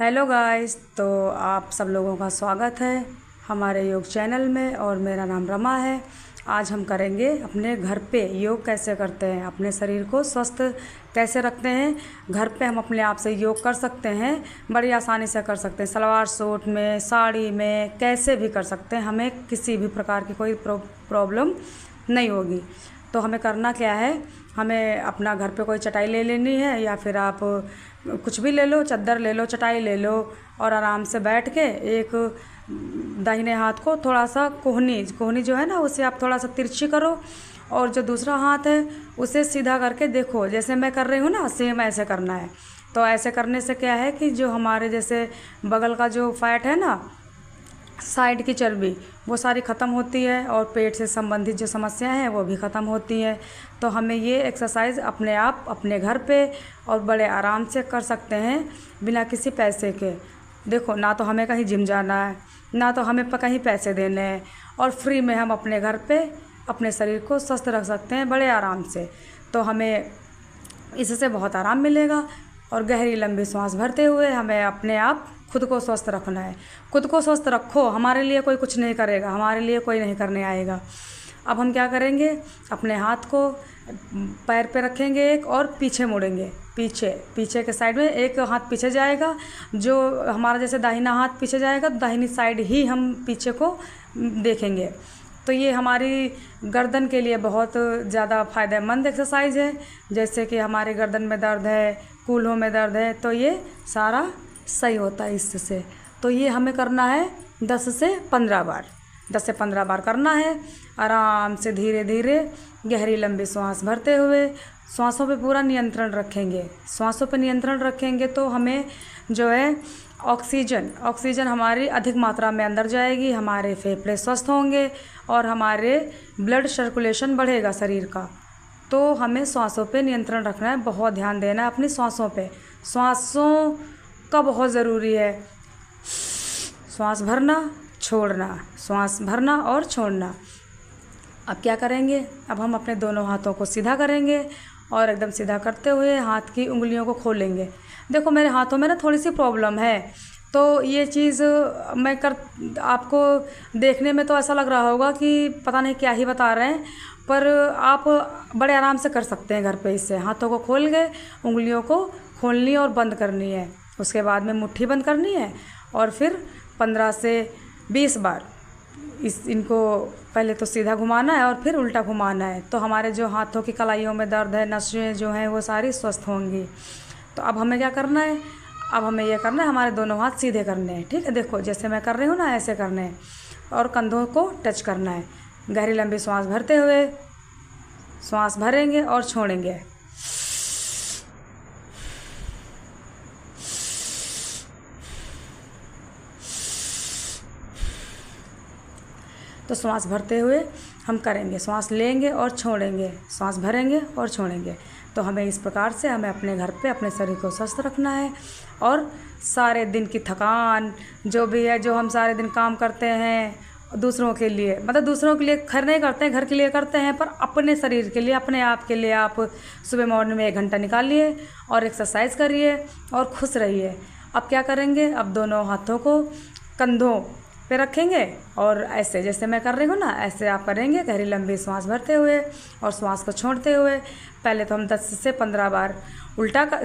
Hello guys, तो आप सब लोगों का स्वागत है हमारे योग चैनल में। और मेरा नाम रमा है। आज हम करेंगे अपने घर पे योग कैसे करते हैं, अपने शरीर को स्वस्थ कैसे रखते हैं। घर पे हम अपने आप से योग कर सकते हैं, बड़ी आसानी से कर सकते हैं। सलवार सूट में, साड़ी में, कैसे भी कर सकते हैं। हमें किसी भी प्रकार की कोई प्रॉब्लम नहीं होगी। तो हमें करना क्या है, हमें अपना घर पे कोई चटाई ले लेनी है, या फिर आप कुछ भी ले लो, चादर ले लो, चटाई ले लो, और आराम से बैठ के एक दाहिने हाथ को थोड़ा सा कोहनी जो है ना, उसे आप थोड़ा सा तिरछी करो, और जो दूसरा हाथ है उसे सीधा करके देखो। जैसे मैं कर रही हूँ ना, सेम ऐसे करना है। तो ऐसे करने से क्या है कि जो हमारे जैसे बगल का जो फैट है ना, साइड की चर्बी, वो सारी ख़त्म होती है, और पेट से संबंधित जो समस्याएं हैं वो भी ख़त्म होती हैं। तो हमें ये एक्सरसाइज अपने आप अपने घर पे और बड़े आराम से कर सकते हैं, बिना किसी पैसे के। देखो, ना तो हमें कहीं जिम जाना है, ना तो हमें कहीं पैसे देने हैं, और फ्री में हम अपने घर पे अपने शरीर को स्वस्थ रख सकते हैं बड़े आराम से। तो हमें इससे बहुत आराम मिलेगा। और गहरी लंबी सांस भरते हुए हमें अपने आप खुद को स्वस्थ रखना है। खुद को स्वस्थ रखो, हमारे लिए कोई कुछ नहीं करेगा, हमारे लिए कोई नहीं करने आएगा। अब हम क्या करेंगे, अपने हाथ को पैर पे रखेंगे एक, और पीछे मुड़ेंगे। पीछे के साइड में एक हाथ पीछे जाएगा, जो हमारा जैसे दाहिना हाथ पीछे जाएगा, दाहिनी साइड ही हम पीछे को देखेंगे। तो ये हमारी गर्दन के लिए बहुत ज़्यादा फ़ायदेमंद एक्सरसाइज है। जैसे कि हमारे गर्दन में दर्द है, कूल्हों में दर्द है, तो ये सारा सही होता है इससे। तो ये हमें करना है 10 से 15 बार, 10 से 15 बार करना है। आराम से धीरे धीरे गहरी लंबी सांस भरते हुए सांसों पे पूरा नियंत्रण रखेंगे। सांसों पे नियंत्रण रखेंगे तो हमें जो है ऑक्सीजन हमारी अधिक मात्रा में अंदर जाएगी, हमारे फेफड़े स्वस्थ होंगे, और हमारे ब्लड सर्कुलेशन बढ़ेगा शरीर का। तो हमें सांसों पे नियंत्रण रखना है, बहुत ध्यान देना है अपनी सांसों पे। सांसों का बहुत ज़रूरी है। सांस भरना, छोड़ना, सांस भरना और छोड़ना। अब क्या करेंगे, अब हम अपने दोनों हाथों को सीधा करेंगे, और एकदम सीधा करते हुए हाथ की उंगलियों को खोलेंगे। देखो, मेरे हाथों में ना थोड़ी सी प्रॉब्लम है, तो ये चीज़ आपको देखने में तो ऐसा लग रहा होगा कि पता नहीं क्या ही बता रहे हैं, पर आप बड़े आराम से कर सकते हैं घर पे। इससे हाथों को खोल के उंगलियों को खोलनी और बंद करनी है, उसके बाद में मुट्ठी बंद करनी है, और फिर 15 से 20 बार इनको पहले तो सीधा घुमाना है और फिर उल्टा घुमाना है। तो हमारे जो हाथों की कलाइयों में दर्द है, नसें जो हैं वो सारी स्वस्थ होंगी। तो अब हमें क्या करना है, अब हमें यह करना है, हमारे दोनों हाथ सीधे करने हैं। ठीक है, देखो जैसे मैं कर रही हूँ ना, ऐसे करने हैं, और कंधों को टच करना है। गहरी लंबी सांस भरते हुए सांस भरेंगे और छोड़ेंगे। तो सांस भरते हुए हम करेंगे, सांस लेंगे और छोड़ेंगे, सांस भरेंगे और छोड़ेंगे। तो हमें इस प्रकार से हमें अपने घर पे अपने शरीर को स्वस्थ रखना है, और सारे दिन की थकान जो भी है, जो हम सारे दिन काम करते हैं दूसरों के लिए, मतलब दूसरों के लिए खैर नहीं करते हैं, घर के लिए करते हैं, पर अपने शरीर के लिए, अपने आप के लिए आप सुबह मॉर्निंग में 1 घंटा निकालिए और एक्सरसाइज करिए और खुश रहिए। अब क्या करेंगे, अब दोनों हाथों को कंधों पे रखेंगे, और ऐसे जैसे मैं कर रही हूँ ना, ऐसे आप करेंगे। गहरी लंबी सांस भरते हुए और सांस को छोड़ते हुए पहले तो हम 10 से 15 बार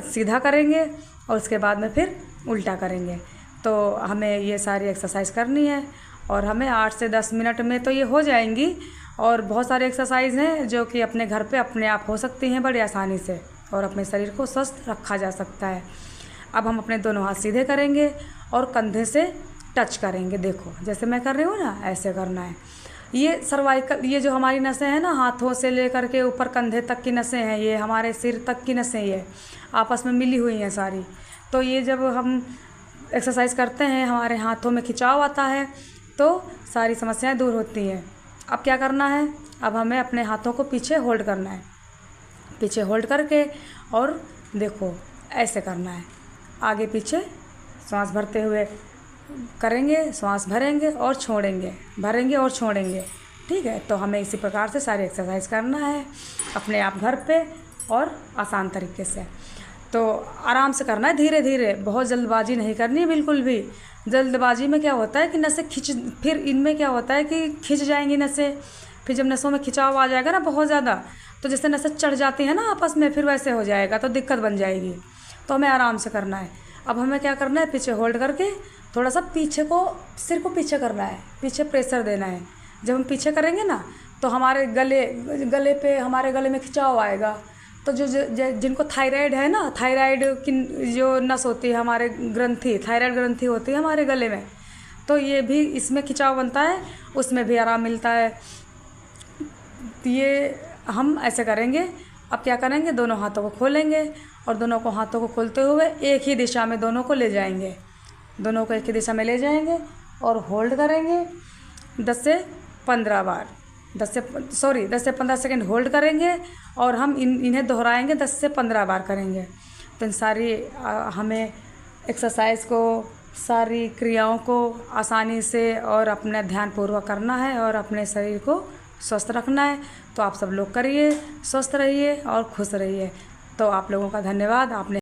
सीधा करेंगे, और उसके बाद में फिर उल्टा करेंगे। तो हमें ये सारी एक्सरसाइज करनी है, और हमें 8 से 10 मिनट में तो ये हो जाएंगी। और बहुत सारे एक्सरसाइज हैं जो कि अपने घर पे अपने आप हो सकती हैं बड़ी आसानी से, और अपने शरीर को स्वस्थ रखा जा सकता है। अब हम अपने दोनों हाथ सीधे करेंगे और कंधे से टच करेंगे। देखो जैसे मैं कर रही हूँ ना, ऐसे करना है। ये सर्वाइकल, ये जो हमारी नसें हैं ना, हाथों से लेकर के ऊपर कंधे तक की नसें हैं, ये हमारे सिर तक की नसें, ये आपस में मिली हुई हैं सारी। तो ये जब हम एक्सरसाइज करते हैं, हमारे हाथों में खिंचाव आता है, तो सारी समस्याएं दूर होती हैं। अब क्या करना है, अब हमें अपने हाथों को पीछे होल्ड करना है, पीछे होल्ड करके, और देखो ऐसे करना है, आगे पीछे सांस भरते हुए करेंगे, सांस भरेंगे और छोड़ेंगे, भरेंगे और छोड़ेंगे। ठीक है, तो हमें इसी प्रकार से सारी एक्सरसाइज करना है अपने आप घर पे, और आसान तरीके से। तो तो आराम से करना है, धीरे धीरे, बहुत जल्दबाजी नहीं करनी है बिल्कुल भी। जल्दबाजी में क्या होता है कि नसें फिर इनमें क्या होता है कि खिंच जाएंगी नसें। फिर जब नसों में खिंचाव आ जाएगा ना बहुत ज़्यादा, तो जैसे नसें चढ़ जाती हैं ना आपस में, फिर वैसे हो जाएगा तो दिक्कत बन जाएगी। तो हमें आराम से करना है। अब हमें क्या करना है, पीछे होल्ड करके थोड़ा सा पीछे को, सिर को पीछे करना है, पीछे प्रेशर देना है। जब हम पीछे करेंगे ना तो हमारे गले पे, हमारे गले में खिंचाव आएगा। तो जिनको थायराइड है ना, थायराइड की जो नस होती है, हमारे ग्रंथि, थायराइड ग्रंथि होती है हमारे गले में, तो ये भी इसमें खिंचाव बनता है, उसमें भी आराम मिलता है। ये हम ऐसे करेंगे। अब क्या करेंगे, दोनों हाथों को खोलेंगे और दोनों को हाथों को खोलते हुए एक ही दिशा में दोनों को ले जाएंगे। दोनों को एक ही दिशा में ले जाएंगे और होल्ड करेंगे 10 से 15 बार। 10 से 15 सेकंड होल्ड करेंगे और हम इन्हें दोहराएंगे, 10 से 15 बार करेंगे। तो इन सारी हमें एक्सरसाइज को, सारी क्रियाओं को आसानी से और अपने ध्यानपूर्वक करना है और अपने शरीर को स्वस्थ रखना है। तो आप सब लोग करिए, स्वस्थ रहिए और खुश रहिए। तो आप लोगों का धन्यवाद। आपने